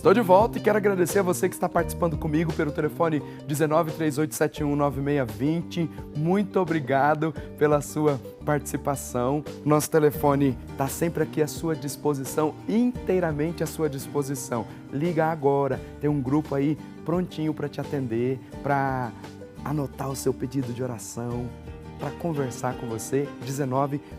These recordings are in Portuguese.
Estou de volta e quero agradecer a você que está participando comigo pelo telefone 1938719620. Muito obrigado pela sua participação. Nosso telefone está sempre aqui à sua disposição, inteiramente à sua disposição. Liga agora, tem um grupo aí prontinho para te atender, para anotar o seu pedido de oração, para conversar com você,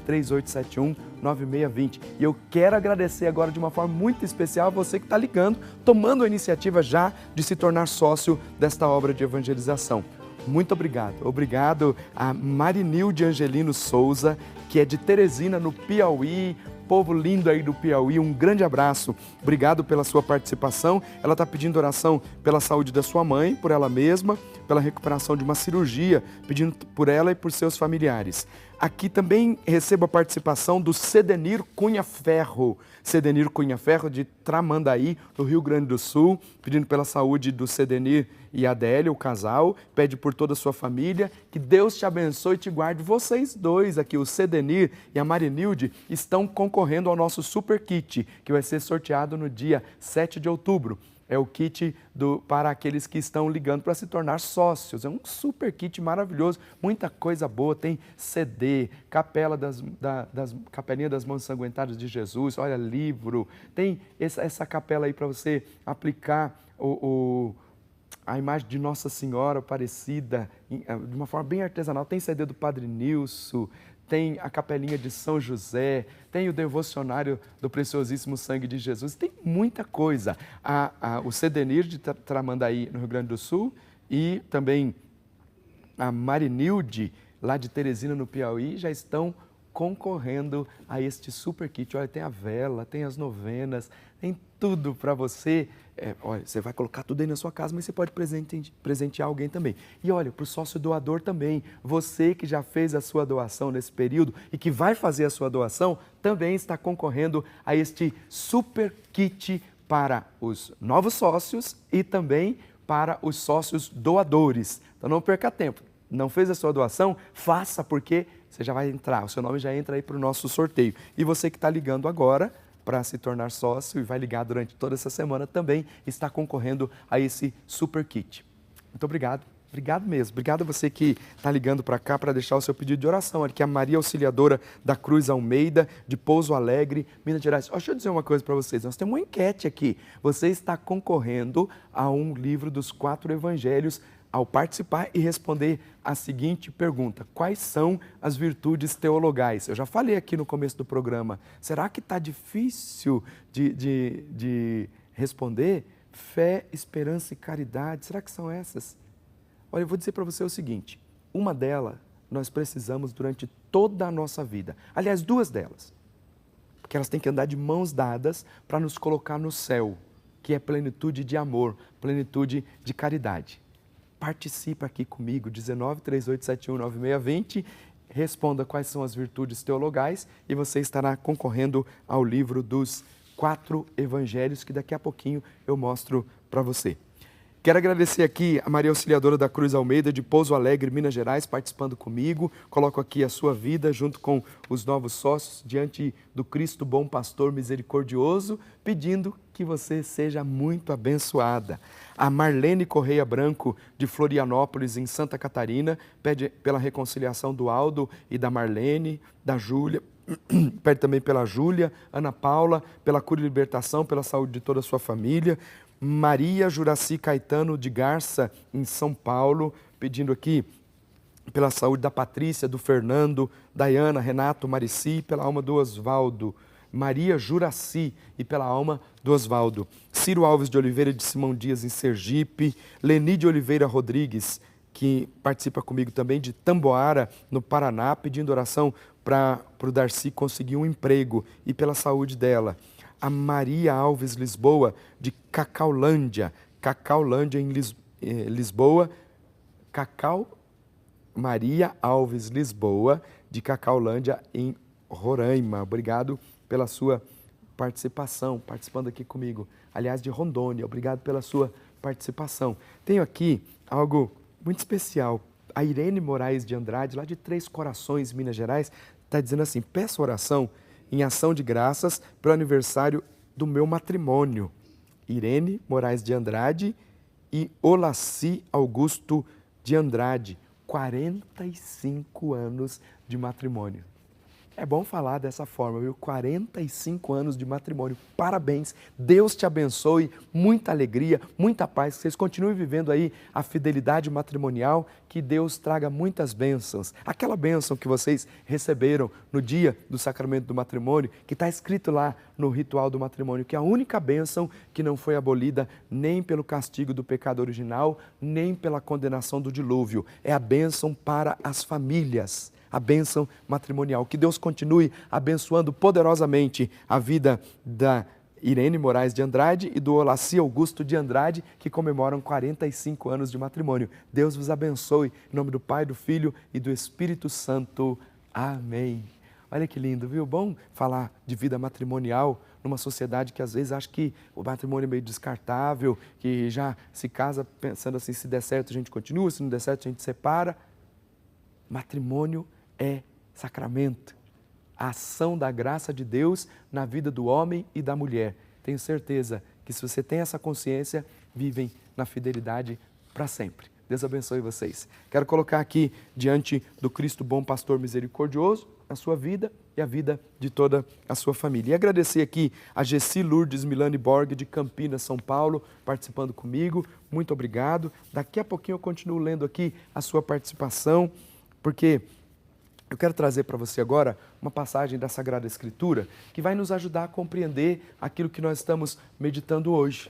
1938719620. E eu quero agradecer agora de uma forma muito especial a você que está ligando, tomando a iniciativa já de se tornar sócio desta obra de evangelização. Muito obrigado. Obrigado a Marinilde Angelino Souza, que é de Teresina, no Piauí. Povo lindo aí do Piauí, um grande abraço. Obrigado pela sua participação. Ela está pedindo oração pela saúde da sua mãe, por ela mesma, pela recuperação de uma cirurgia, pedindo por ela e por seus familiares. Aqui também recebo a participação do Cedenir Cunha Ferro. Cedenir Cunha Ferro, de Tramandaí, no Rio Grande do Sul, pedindo pela saúde do Cedenir e Adélia, o casal, pede por toda a sua família, que Deus te abençoe e te guarde. Vocês dois aqui, o Cedenir e a Marinilde, estão concorrendo ao nosso Super Kit, que vai ser sorteado no dia 7 de outubro. É o kit para aqueles que estão ligando para se tornar sócios. É um super kit maravilhoso, muita coisa boa. Tem CD, Capelinha das Mãos Ensanguentadas de Jesus, olha, livro. Tem essa capela aí para você aplicar a imagem de Nossa Senhora Aparecida de uma forma bem artesanal. Tem CD do Padre Nilson, tem a capelinha de São José, tem o devocionário do Preciosíssimo Sangue de Jesus, tem muita coisa. O Cedenir de Tramandaí, no Rio Grande do Sul, e também a Marinilde, lá de Teresina, no Piauí, já estão concorrendo a este super kit. Olha, tem a vela, tem as novenas, tem tudo para você. Olha, você vai colocar tudo aí na sua casa, mas você pode presentear alguém também. E olha, para o sócio doador também, você que já fez a sua doação nesse período e que vai fazer a sua doação, também está concorrendo a este super kit para os novos sócios e também para os sócios doadores. Então não perca tempo. Não fez a sua doação? Faça, porque você já vai entrar, o seu nome já entra aí para o nosso sorteio. E você que está ligando agora para se tornar sócio e vai ligar durante toda essa semana também está concorrendo a esse super kit. Muito obrigado. Obrigado mesmo. Obrigado a você que está ligando para cá para deixar o seu pedido de oração. Aqui é a Maria Auxiliadora da Cruz Almeida, de Pouso Alegre, Minas Gerais. Deixa eu dizer uma coisa para vocês. Nós temos uma enquete aqui. Você está concorrendo a um livro dos 4 evangelhos ao participar e responder a seguinte pergunta: quais são as virtudes teologais? Eu já falei aqui no começo do programa. Será que está difícil de responder? Fé, esperança e caridade, será que são essas? Olha, eu vou dizer para você o seguinte, uma delas nós precisamos durante toda a nossa vida. Aliás, 2 delas, porque elas têm que andar de mãos dadas para nos colocar no céu, que é plenitude de amor, plenitude de caridade. Participa aqui comigo, 1938719620, responda quais são as virtudes teologais e você estará concorrendo ao livro dos 4 evangelhos que daqui a pouquinho eu mostro para você. Quero agradecer aqui a Maria Auxiliadora da Cruz Almeida, de Pouso Alegre, Minas Gerais, participando comigo. Coloco aqui a sua vida junto com os novos sócios diante do Cristo Bom Pastor Misericordioso, pedindo que você seja muito abençoada. A Marlene Correia Branco, de Florianópolis, em Santa Catarina, pede pela reconciliação do Aldo e da Marlene, da Júlia, pede também pela Júlia, Ana Paula, pela cura e libertação, pela saúde de toda a sua família. Maria Juraci Caetano de Garça, em São Paulo, pedindo aqui pela saúde da Patrícia, do Fernando, Dayana, Renato, Marici, pela alma do Osvaldo. Maria Juraci e pela alma do Osvaldo. Ciro Alves de Oliveira de Simão Dias, em Sergipe. Leni de Oliveira Rodrigues, que participa comigo também, de Tamboara, no Paraná, pedindo oração para o Darcy conseguir um emprego e pela saúde dela. A Maria Alves Lisboa, de Cacaulândia, em Lisboa, Maria Alves Lisboa, de Cacaulândia, em Roraima. Obrigado pela sua participação, participando aqui comigo. Aliás, de Rondônia, obrigado pela sua participação. Tenho aqui algo muito especial. A Irene Moraes de Andrade, lá de Três Corações, Minas Gerais, está dizendo assim: peço oração em ação de graças pelo aniversário do meu matrimônio. Irene Moraes de Andrade e Olaci Augusto de Andrade. 45 anos de matrimônio. É bom falar dessa forma, viu? 45 anos de matrimônio. Parabéns. Deus te abençoe. Muita alegria, muita paz. Que vocês continuem vivendo aí a fidelidade matrimonial. Que Deus traga muitas bênçãos. Aquela bênção que vocês receberam no dia do sacramento do matrimônio, que está escrito lá no ritual do matrimônio, que é a única bênção que não foi abolida nem pelo castigo do pecado original, nem pela condenação do dilúvio. É a bênção para as famílias. A bênção matrimonial. Que Deus continue abençoando poderosamente a vida da Irene Moraes de Andrade e do Olaci Augusto de Andrade, que comemoram 45 anos de matrimônio. Deus vos abençoe. Em nome do Pai, do Filho e do Espírito Santo. Amém. Olha que lindo, viu? Bom falar de vida matrimonial numa sociedade que às vezes acha que o matrimônio é meio descartável, que já se casa pensando assim, se der certo a gente continua, se não der certo a gente separa. Matrimônio é sacramento, a ação da graça de Deus na vida do homem e da mulher. Tenho certeza que se você tem essa consciência, vivem na fidelidade para sempre. Deus abençoe vocês. Quero colocar aqui diante do Cristo bom pastor misericordioso a sua vida e a vida de toda a sua família. E agradecer aqui a Gessi Lourdes Milani Borg de Campinas, São Paulo, participando comigo. Muito obrigado. Daqui a pouquinho eu continuo lendo aqui a sua participação, porque eu quero trazer para você agora uma passagem da Sagrada Escritura que vai nos ajudar a compreender aquilo que nós estamos meditando hoje.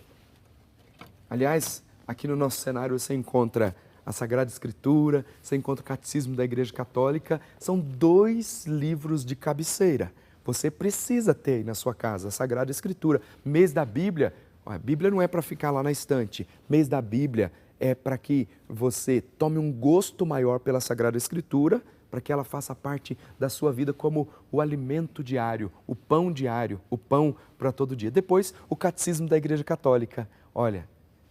Aliás, aqui no nosso cenário você encontra a Sagrada Escritura, você encontra o Catecismo da Igreja Católica. São 2 livros de cabeceira. Você precisa ter aí na sua casa a Sagrada Escritura. Mês da Bíblia, a Bíblia não é para ficar lá na estante. Mês da Bíblia é para que você tome um gosto maior pela Sagrada Escritura, para que ela faça parte da sua vida como o alimento diário, o pão para todo dia. Depois, o Catecismo da Igreja Católica. Olha,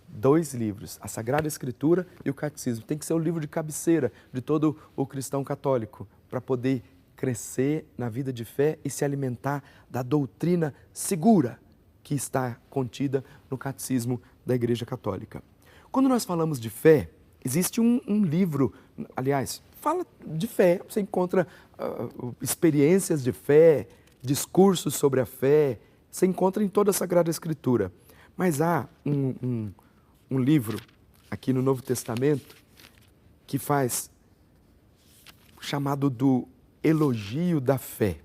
2 livros, a Sagrada Escritura e o Catecismo. Tem que ser o livro de cabeceira de todo o cristão católico, para poder crescer na vida de fé e se alimentar da doutrina segura que está contida no Catecismo da Igreja Católica. Quando nós falamos de fé, existe um livro, aliás, fala de fé, você encontra experiências de fé, discursos sobre a fé, você encontra em toda a Sagrada Escritura. Mas há um livro aqui no Novo Testamento que faz chamado do Elogio da Fé.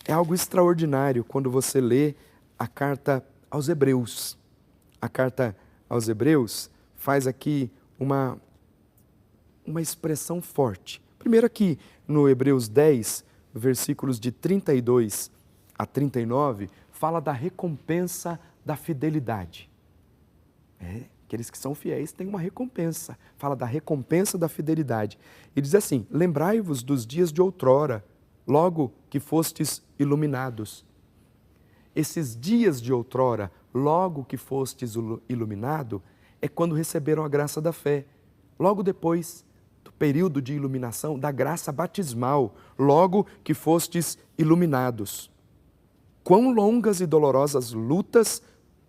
É algo extraordinário quando você lê a carta aos Hebreus. A carta aos Hebreus faz aqui uma expressão forte. Primeiro aqui no Hebreus 10, versículos de 32 a 39, fala da recompensa da fidelidade. Aqueles que são fiéis têm uma recompensa. Fala da recompensa da fidelidade. E diz assim: lembrai-vos dos dias de outrora, logo que fostes iluminados. Esses dias de outrora, logo que fostes iluminado, é quando receberam a graça da fé. Logo depois do período de iluminação, da graça batismal, logo que fostes iluminados. Quão longas e dolorosas lutas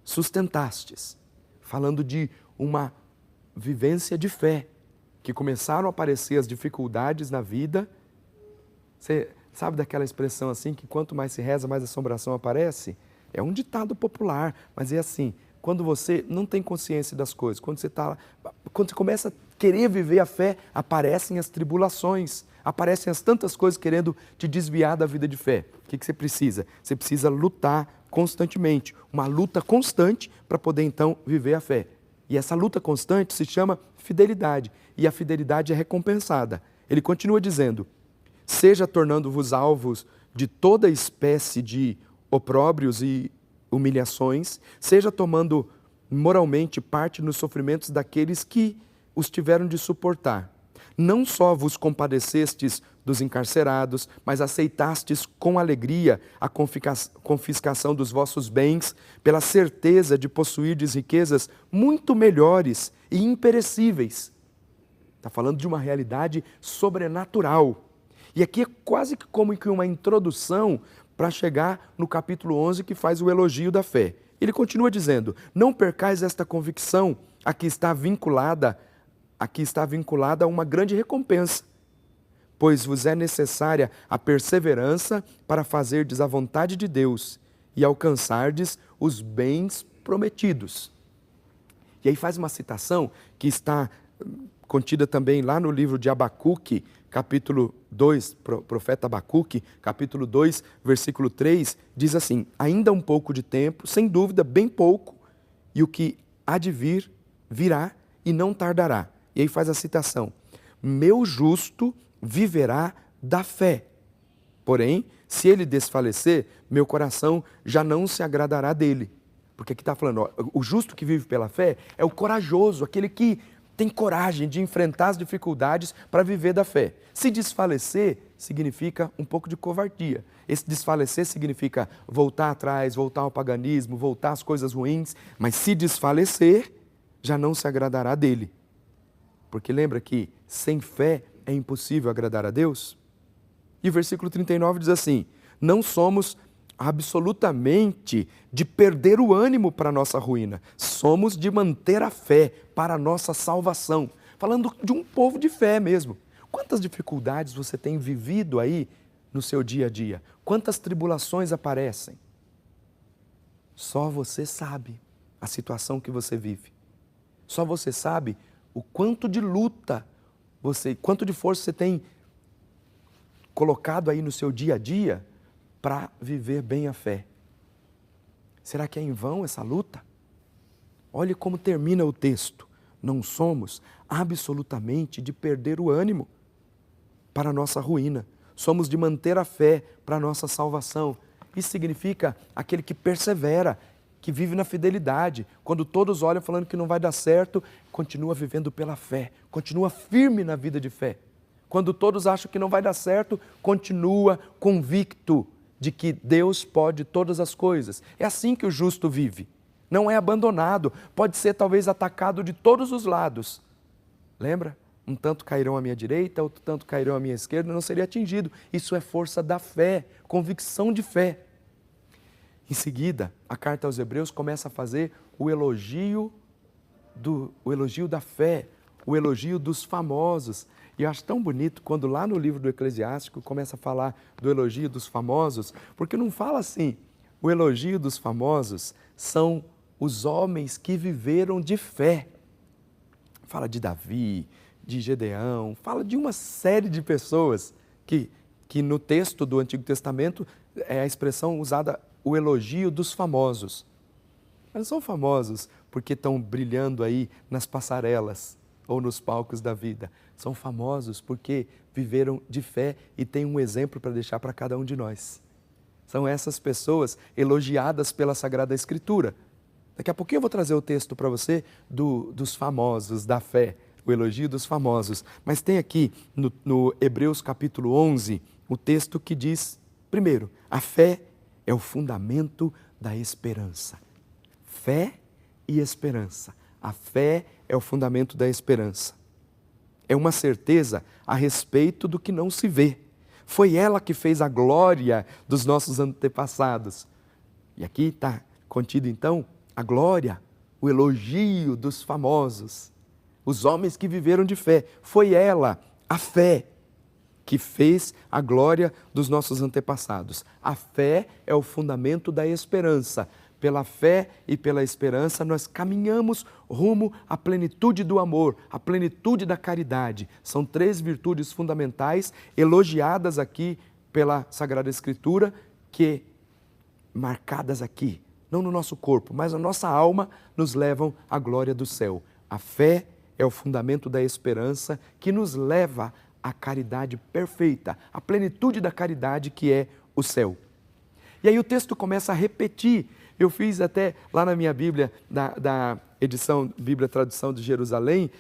sustentastes. Falando de uma vivência de fé, que começaram a aparecer as dificuldades na vida. Você sabe daquela expressão assim, que quanto mais se reza, mais assombração aparece? É um ditado popular, mas é assim, quando você não tem consciência das coisas, quando você começa a querer viver a fé, aparecem as tribulações, aparecem as tantas coisas querendo te desviar da vida de fé. O que você precisa? Você precisa lutar constantemente, uma luta constante para poder então viver a fé. E essa luta constante se chama fidelidade, e a fidelidade é recompensada. Ele continua dizendo: seja tornando-vos alvos de toda espécie de opróbrios e humilhações, seja tomando moralmente parte nos sofrimentos daqueles que os tiveram de suportar. Não só vos compadecestes dos encarcerados, mas aceitastes com alegria a confiscação dos vossos bens, pela certeza de possuirdes riquezas muito melhores e imperecíveis. Está falando de uma realidade sobrenatural. E aqui é quase que como que uma introdução para chegar no capítulo 11, que faz o elogio da fé. Ele continua dizendo, não percais esta convicção, aqui está vinculada a uma grande recompensa, pois vos é necessária a perseverança para fazerdes a vontade de Deus e alcançardes os bens prometidos. E aí faz uma citação que está contida também lá no livro de Abacuque, capítulo 2, profeta Abacuque, capítulo 2, versículo 3, diz assim, ainda um pouco de tempo, sem dúvida, bem pouco, e o que há de vir, virá e não tardará. E aí faz a citação, meu justo viverá da fé. Porém, se ele desfalecer, meu coração já não se agradará dele. Porque aqui está falando, ó, o justo que vive pela fé é o corajoso, aquele que tem coragem de enfrentar as dificuldades para viver da fé. Se desfalecer, significa um pouco de covardia. Esse desfalecer significa voltar atrás, voltar ao paganismo, voltar às coisas ruins. Mas se desfalecer, já não se agradará dele. Porque lembra que sem fé é impossível agradar a Deus? E o versículo 39 diz assim, não somos absolutamente de perder o ânimo para a nossa ruína. Somos de manter a fé para a nossa salvação. Falando de um povo de fé mesmo. Quantas dificuldades você tem vivido aí no seu dia a dia? Quantas tribulações aparecem? Só você sabe a situação que você vive. Só você sabe o quanto de luta quanto de força você tem colocado aí no seu dia a dia para viver bem a fé. Será que é em vão essa luta? Olhe como termina o texto. Não somos absolutamente de perder o ânimo para a nossa ruína. Somos de manter a fé para a nossa salvação. Isso significa aquele que persevera, que vive na fidelidade. Quando todos olham falando que não vai dar certo, continua vivendo pela fé, continua firme na vida de fé. Quando todos acham que não vai dar certo, continua convicto de que Deus pode todas as coisas. É assim que o justo vive. Não é abandonado, pode ser talvez atacado de todos os lados. Lembra? Um tanto cairão à minha direita, outro tanto cairão à minha esquerda, não seria atingido. Isso é força da fé, convicção de fé. Em seguida, a carta aos Hebreus começa a fazer o elogio da fé, o elogio dos famosos. E eu acho tão bonito quando lá no livro do Eclesiástico começa a falar do elogio dos famosos, porque não fala assim, o elogio dos famosos são os homens que viveram de fé. Fala de Davi, de Gedeão, fala de uma série de pessoas que no texto do Antigo Testamento é a expressão usada, o elogio dos famosos. Mas não são famosos porque estão brilhando aí nas passarelas ou nos palcos da vida. São famosos porque viveram de fé e têm um exemplo para deixar para cada um de nós. São essas pessoas elogiadas pela Sagrada Escritura. Daqui a pouquinho eu vou trazer o texto para você dos famosos, da fé, o elogio dos famosos. Mas tem aqui no Hebreus capítulo 11, o texto que diz, primeiro, a fé é o fundamento da esperança. Fé e esperança. A fé é o fundamento da esperança. É uma certeza a respeito do que não se vê. Foi ela que fez a glória dos nossos antepassados. E aqui está contido então a glória, o elogio dos famosos, os homens que viveram de fé. Foi ela, a fé, que fez a glória dos nossos antepassados. A fé é o fundamento da esperança. Pela fé e pela esperança, nós caminhamos rumo à plenitude do amor, à plenitude da caridade. São três virtudes fundamentais, elogiadas aqui pela Sagrada Escritura, que, marcadas aqui, não no nosso corpo, mas na nossa alma, nos levam à glória do céu. A fé é o fundamento da esperança que nos leva à caridade perfeita, à plenitude da caridade que é o céu. E aí o texto começa a repetir. Eu fiz até lá na minha Bíblia, da edição Bíblia Tradução de Jerusalém,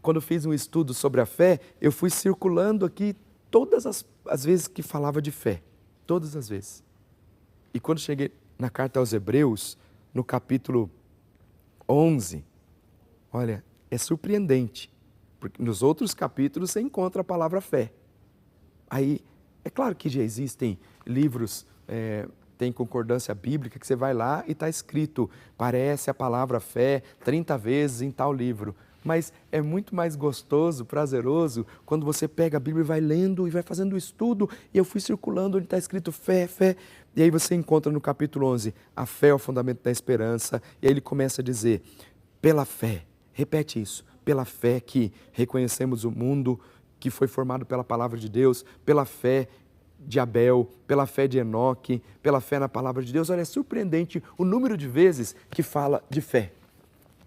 quando fiz um estudo sobre a fé, eu fui circulando aqui todas as vezes que falava de fé, todas as vezes. E quando cheguei na carta aos Hebreus, no capítulo 11, olha, é surpreendente, porque nos outros capítulos você encontra a palavra fé. Aí, é claro que já existem livros tem concordância bíblica que você vai lá e está escrito, parece a palavra fé 30 vezes em tal livro. Mas é muito mais gostoso, prazeroso, quando você pega a Bíblia e vai lendo e vai fazendo o estudo. E eu fui circulando onde está escrito fé, fé. E aí você encontra no capítulo 11, a fé é o fundamento da esperança. E aí ele começa a dizer, pela fé, repete isso, pela fé que reconhecemos o mundo que foi formado pela palavra de Deus, pela fé de Abel, pela fé de Enoque, pela fé na palavra de Deus. Olha, é surpreendente o número de vezes que fala de fé.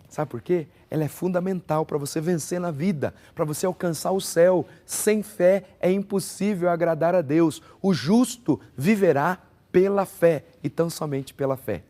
Sabe por quê? Ela é fundamental para você vencer na vida, para você alcançar o céu. Sem fé é impossível agradar a Deus. O justo viverá pela fé e tão somente pela fé.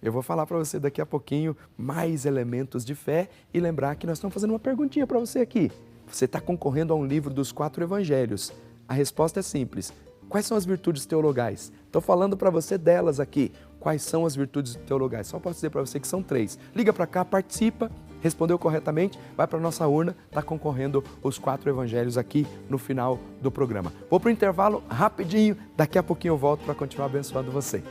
Eu vou falar para você daqui a pouquinho mais elementos de fé e lembrar que nós estamos fazendo uma perguntinha para você aqui. Você está concorrendo a um livro dos 4 evangelhos. A resposta é simples. Quais são as virtudes teologais? Estou falando para você delas aqui. Quais são as virtudes teologais? Só posso dizer para você que são 3. Liga para cá, participa, respondeu corretamente, vai para a nossa urna, está concorrendo os 4 evangelhos aqui no final do programa. Vou para o intervalo rapidinho, daqui a pouquinho eu volto para continuar abençoando você.